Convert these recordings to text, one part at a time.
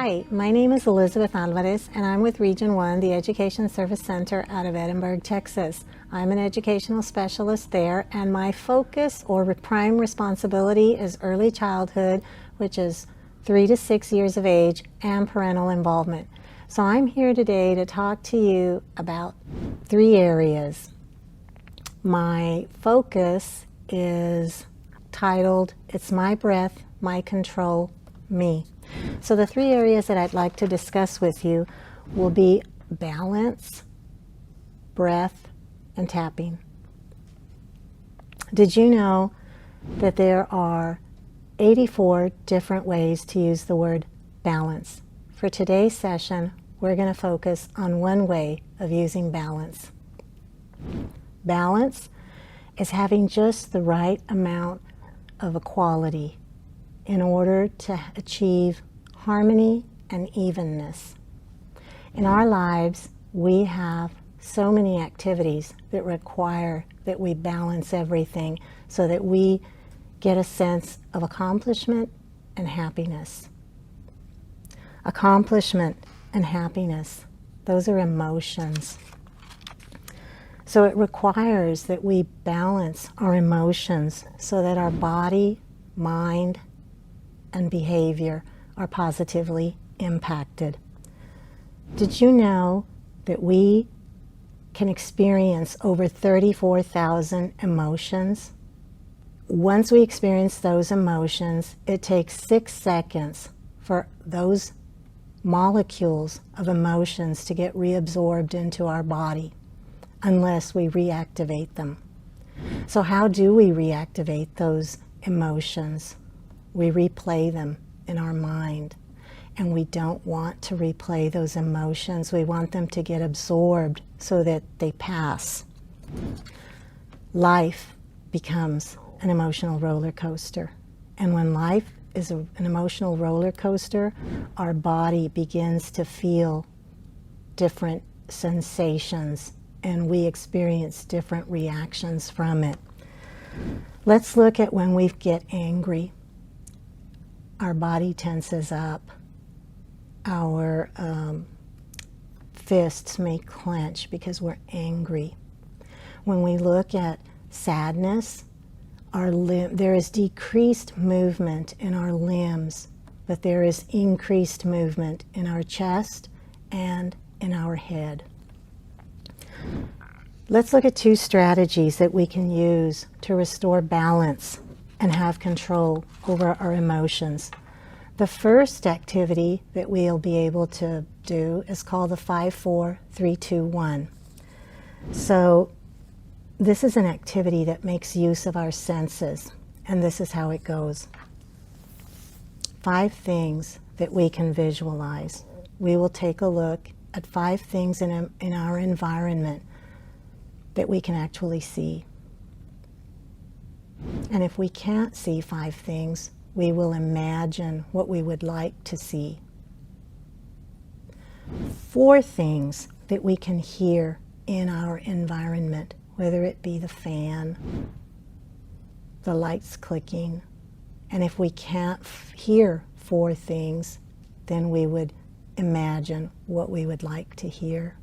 Hi, my name is Elizabeth Alvarez and I'm with Region 1, the Education Service Center out of Edinburgh, Texas. I'm an educational specialist there, and my focus or prime responsibility is early childhood, which is 3 to 6 years of age, and parental involvement. So I'm here today to talk to you about 3 areas. My focus is titled, It's My Breath, My Control, Me. So the 3 areas that I'd like to discuss with you will be balance, breath, and tapping. Did you know that there are 84 different ways to use the word balance? For today's session, we're going to focus on one way of using balance. Balance is having just the right amount of equality in order to achieve harmony and evenness. In our lives, we have so many activities that require that we balance everything so that we get a sense of accomplishment and happiness. Accomplishment and happiness, those are emotions. So it requires that we balance our emotions so that our body, mind, and behavior are positively impacted. Did you know that we can experience over 34,000 emotions? Once we experience those emotions, it takes 6 seconds for those molecules of emotions to get reabsorbed into our body unless we reactivate them. So how do we reactivate those emotions? We replay them in our mind, and we don't want to replay those emotions. We want them to get absorbed so that they pass. Life becomes an emotional roller coaster, and when life is an emotional roller coaster, our body begins to feel different sensations, and we experience different reactions from it. Let's look at when we get angry. Our body tenses up. Our fists may clench because we're angry. When we look at sadness, there is decreased movement in our limbs, but there is increased movement in our chest and in our head. Let's look at 2 strategies that we can use to restore balance and have control over our emotions. The first activity that we'll be able to do is called the 5-4-3-2-1. So this is an activity that makes use of our senses, and this is how it goes. 5 things that we can visualize. We will take a look at 5 things in our environment that we can actually see. And if we can't see 5 things, we will imagine what we would like to see. 4 things that we can hear in our environment, whether it be the fan, the lights clicking. And if we can't hear 4 things, then we would imagine what we would like to hear.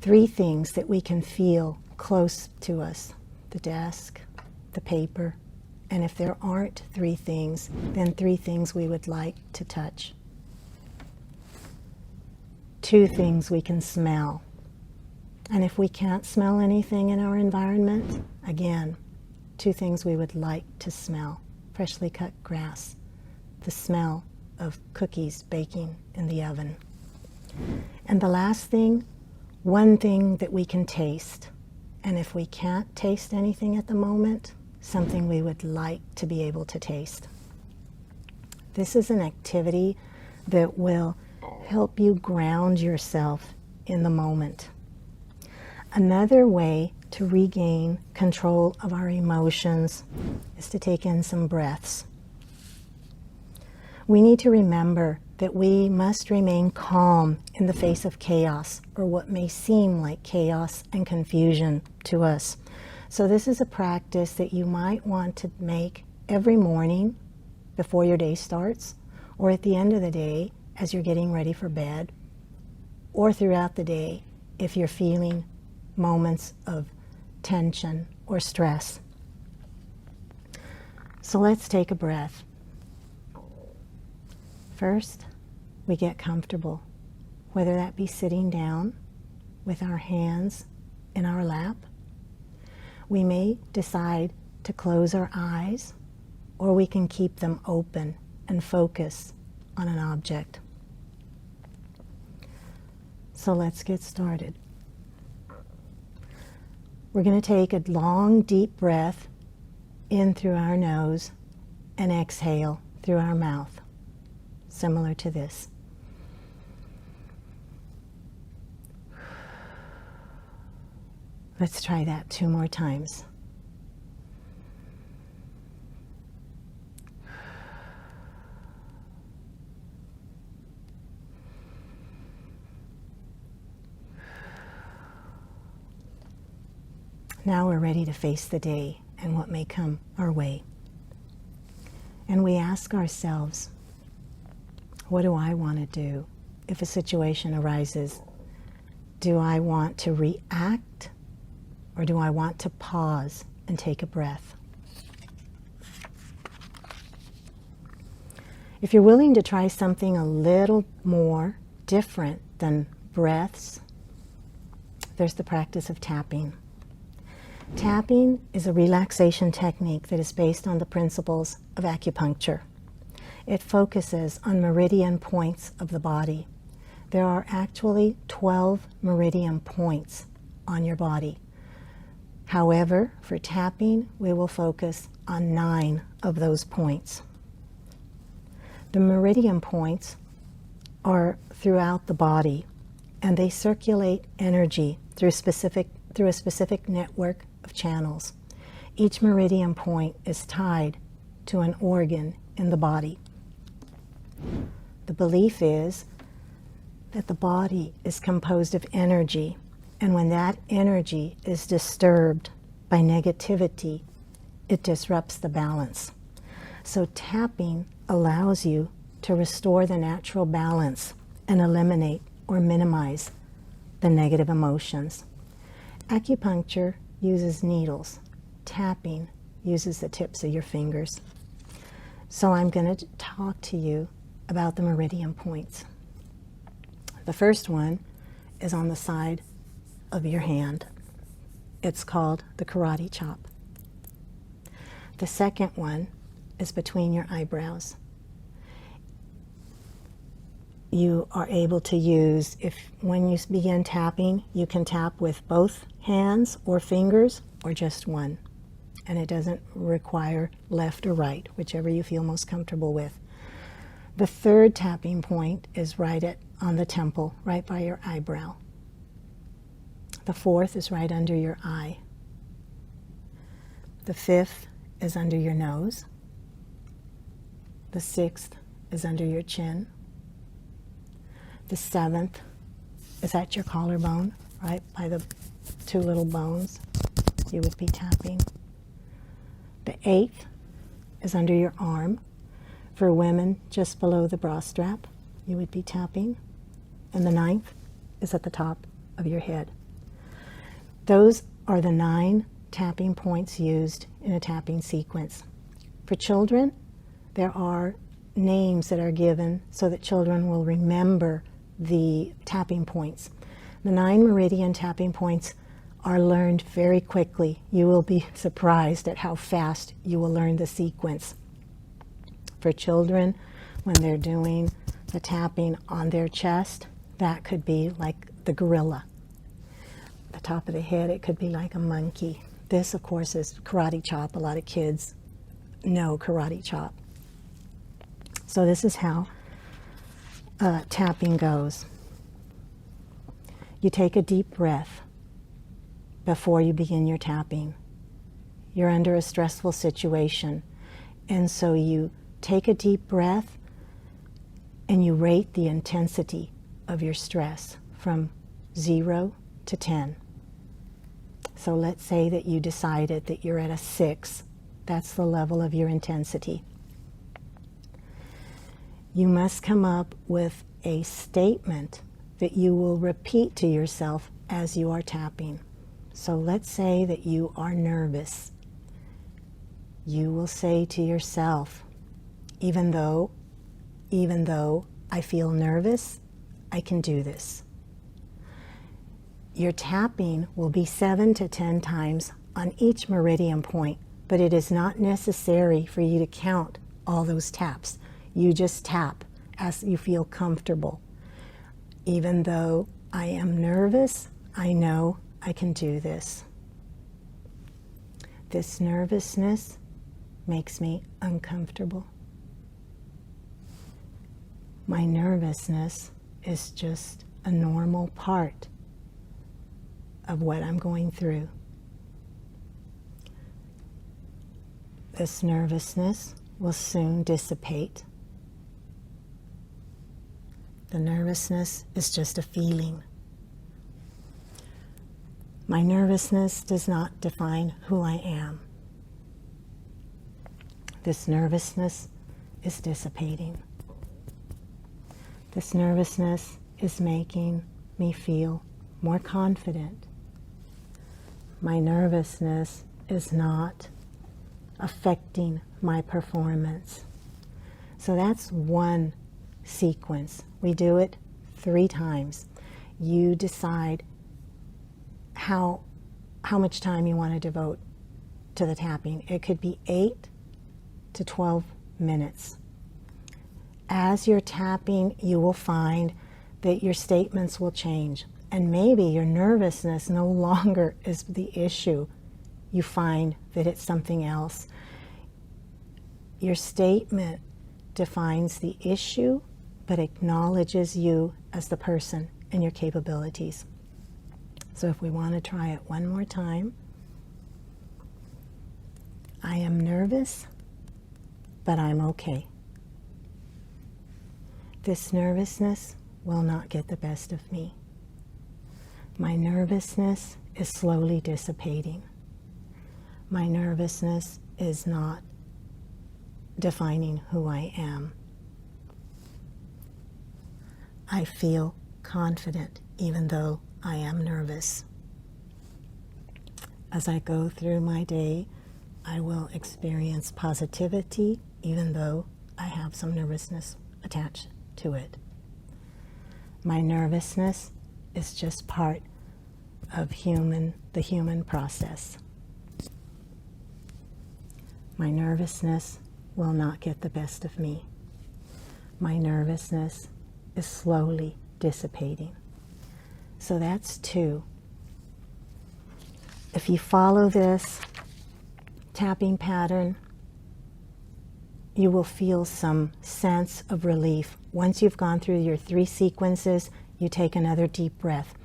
3 things that we can feel close to us: the desk, the paper, and if there aren't 3 things, then 3 things we would like to touch. 2 things we can smell. And if we can't smell anything in our environment, again, 2 things we would like to smell: freshly cut grass, the smell of cookies baking in the oven. And the last thing, 1 thing that we can taste. And if we can't taste anything at the moment, something we would like to be able to taste. This is an activity that will help you ground yourself in the moment. Another way to regain control of our emotions is to take in some breaths. We need to remember that we must remain calm in the face of chaos, or what may seem like chaos and confusion to us. So this is a practice that you might want to make every morning before your day starts, or at the end of the day as you're getting ready for bed, or throughout the day if you're feeling moments of tension or stress. So let's take a breath. First, we get comfortable, whether that be sitting down with our hands in our lap. We may decide to close our eyes, or we can keep them open and focus on an object. So let's get started. We're going to take a long, deep breath in through our nose and exhale through our mouth, similar to this. Let's try that 2 more times. Now we're ready to face the day and what may come our way. And we ask ourselves, what do I want to do if a situation arises? Do I want to react, or do I want to pause and take a breath? If you're willing to try something a little more different than breaths, there's the practice of tapping. Tapping is a relaxation technique that is based on the principles of acupuncture. It focuses on meridian points of the body. There are actually 12 meridian points on your body. However, for tapping, we will focus on 9 of those points. The meridian points are throughout the body, and they circulate energy through a specific network of channels. Each meridian point is tied to an organ in the body. The belief is that the body is composed of energy, and when that energy is disturbed by negativity, it disrupts the balance. So tapping allows you to restore the natural balance and eliminate or minimize the negative emotions. Acupuncture uses needles. Tapping uses the tips of your fingers. So I'm going to talk to you about the meridian points. The first one is on the side of your hand. It's called the karate chop. The second one is between your eyebrows. You are able to use, when you begin tapping, you can tap with both hands or fingers or just one. And it doesn't require left or right, whichever you feel most comfortable with. The third tapping point is right on the temple, right by your eyebrow. The fourth is right under your eye. The fifth is under your nose. The sixth is under your chin. The seventh is at your collarbone, right by the 2 little bones you would be tapping. The eighth is under your arm. For women, just below the bra strap, you would be tapping. And the 9th is at the top of your head. Those are the 9 tapping points used in a tapping sequence. For children, there are names that are given so that children will remember the tapping points. The 9 meridian tapping points are learned very quickly. You will be surprised at how fast you will learn the sequence. For children, when they're doing the tapping on their chest, that could be like the gorilla. The top of the head, it could be like a monkey. This, of course, is karate chop. A lot of kids know karate chop. So this is how tapping goes. You take a deep breath before you begin your tapping. You're under a stressful situation, and so you take a deep breath and you rate the intensity of your stress from 0 to 10. So let's say that you decided that you're at a 6. That's the level of your intensity. You must come up with a statement that you will repeat to yourself as you are tapping. So let's say that you are nervous. You will say to yourself, even though I feel nervous, I can do this. Your tapping will be 7 to 10 times on each meridian point, but it is not necessary for you to count all those taps. You just tap as you feel comfortable. Even though I am nervous, I know I can do this. This nervousness makes me uncomfortable. My nervousness is just a normal part of what I'm going through. This nervousness will soon dissipate. The nervousness is just a feeling. My nervousness does not define who I am. This nervousness is dissipating. This nervousness is making me feel more confident. My nervousness is not affecting my performance. So that's one sequence. We do it 3 times. You decide how much time you want to devote to the tapping. It could be 8 to 12 minutes. As you're tapping, you will find that your statements will change, and maybe your nervousness no longer is the issue. You find that it's something else. Your statement defines the issue, but acknowledges you as the person and your capabilities. So if we want to try it one more time. I am nervous, but I'm okay. This nervousness will not get the best of me. My nervousness is slowly dissipating. My nervousness is not defining who I am. I feel confident even though I am nervous. As I go through my day, I will experience positivity even though I have some nervousness attached to it. My nervousness is just part of the human process. My nervousness will not get the best of me. My nervousness is slowly dissipating. So that's 2. If you follow this tapping pattern, you will feel some sense of relief. Once you've gone through your 3 sequences, you take another deep breath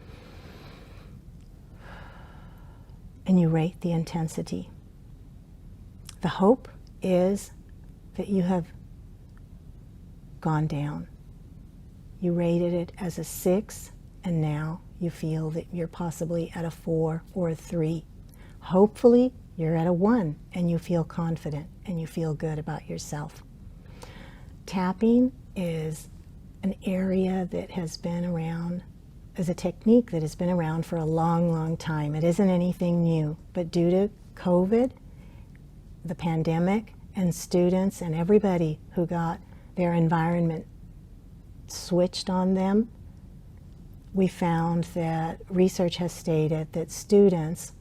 and you rate the intensity. The hope is that you have gone down. You rated it as a 6, and now you feel that you're possibly at a 4 or a 3. Hopefully, you're at a 1 and you feel confident and you feel good about yourself. Tapping is an area that has been around, as a technique that has been around for a long, long time. It isn't anything new, but due to COVID, the pandemic, and students and everybody who got their environment switched on them, we found that research has stated that students,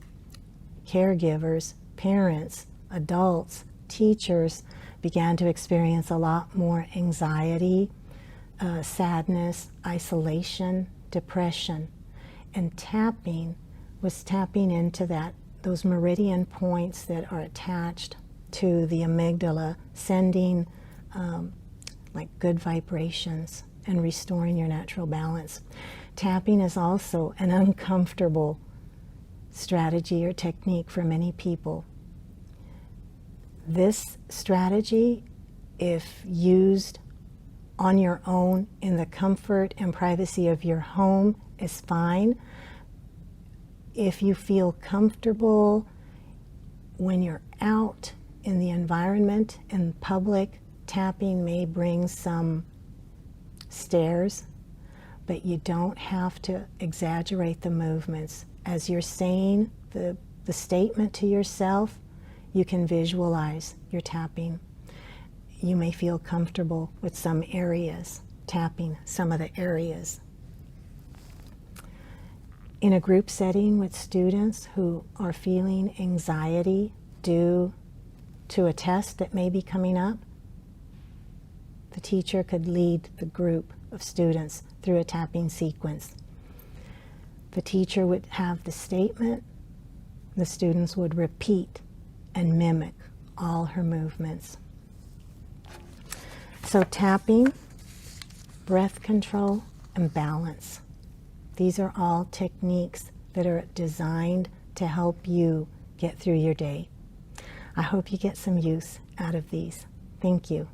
caregivers, parents, adults, teachers began to experience a lot more anxiety, sadness, isolation, depression. And tapping was tapping into those meridian points that are attached to the amygdala, sending like good vibrations and restoring your natural balance. Tapping is also an uncomfortable strategy or technique for many people. This strategy, if used on your own in the comfort and privacy of your home, is fine. If you feel comfortable when you're out in the environment, in public, tapping may bring some stairs, but you don't have to exaggerate the movements. As you're saying the statement to yourself, you can visualize your tapping. You may feel comfortable with some areas, tapping some of the areas. In a group setting with students who are feeling anxiety due to a test that may be coming up, the teacher could lead the group of students through a tapping sequence. The teacher would have the statement, the students would repeat and mimic all her movements. So tapping, breath control, and balance. These are all techniques that are designed to help you get through your day. I hope you get some use out of these. Thank you.